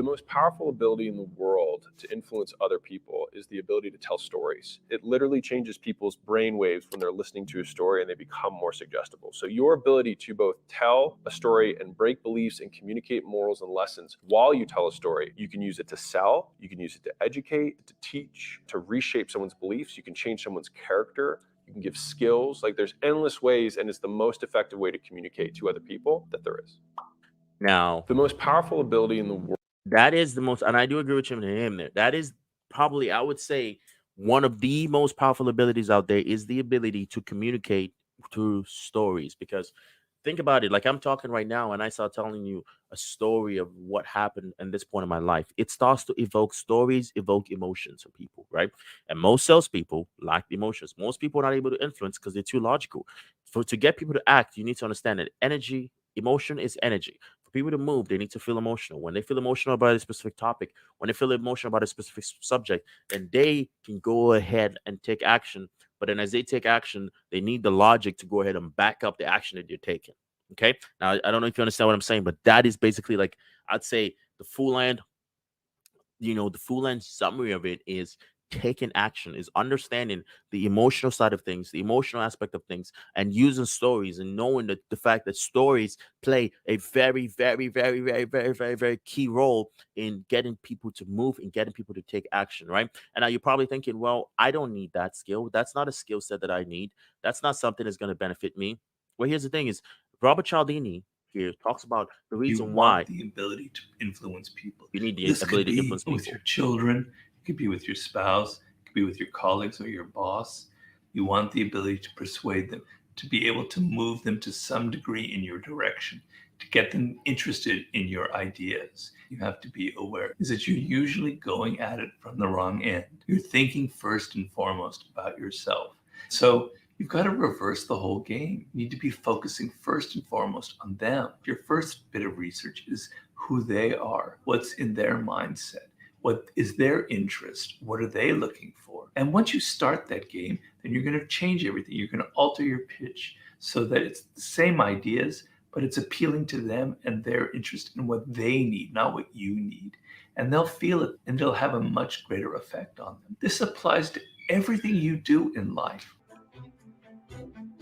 The most powerful ability in the world to influence other people is the ability to tell stories. It literally changes people's brain waves when they're listening to a story and they become more suggestible. So your ability to both tell a story and break beliefs and communicate morals and lessons while you tell a story, you can use it to sell, you can use it to educate, to teach, to reshape someone's beliefs, you can change someone's character, you can give skills. Like there's endless ways, and it's the most effective way to communicate to other people that there is. Now, The most powerful ability in the world. that is the most, and I do agree with him there. That is probably, I would say, one of the most powerful abilities out there is the ability to communicate through stories. Because think about it, like I'm talking right now, and I start telling you a story of what happened in this point in my life. It starts to evoke stories, evoke emotions for people, right? And most salespeople lack emotions. Most people are not able to influence because they're too logical. For to get people to act, you need to understand that energy, emotion is energy. For people to move, they need to feel emotional. When they feel emotional about a specific topic, when they feel emotional about a specific subject, then they can go ahead and take action. But then as they take action, they need the logic to go ahead and back up the action that you're taking. Okay. Now, I don't know if you understand what I'm saying, but that is basically like, I'd say the full end, the full end summary of it is taking action, is understanding the emotional side of things, the emotional aspect of things, and using stories and knowing that the fact that stories play a very, very, very, very, very, very, very key role in getting people to move and getting people to take action, right? And now you're probably thinking, well, I don't need that skill. That's not a skill set that I need. That's not something that's going to benefit me. Well, here's the thing is Robert Cialdini here talks about the You reason want why the ability to influence people. you need the This could ability to be influence with people. your children, it could be with your spouse, it could be with your colleagues or your boss. You want the ability to persuade them, to be able to move them to some degree in your direction, to get them interested in your ideas. You have to be aware is that you're usually going at it from the wrong end. You're thinking first and foremost about yourself. So you've got to reverse the whole game. You need to be focusing first and foremost on them. Your first bit of research is who they are, what's in their mindset, what is their interest, what are they looking for. And once you start that game, then you're going to change everything. You're going to alter your pitch so that it's the same ideas, but it's appealing to them and their interest in what they need, not what you need. And they'll feel it, and it'll have a much greater effect on them. This applies to everything you do in life.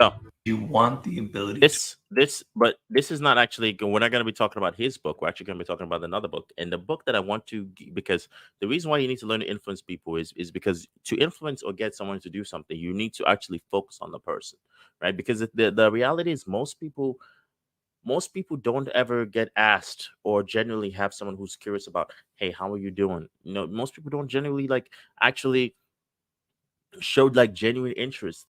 So You want the ability to. this is not actually we're not going to be talking about his book. We're actually going to be talking about another book, and the book that I want to because the reason why you need to learn to influence people is because to influence or get someone to do something, you need to actually focus on the person, right? Because the reality is most people don't ever get asked or genuinely have someone who's curious about, hey, how are you doing? Most people don't genuinely like actually showed like genuine interest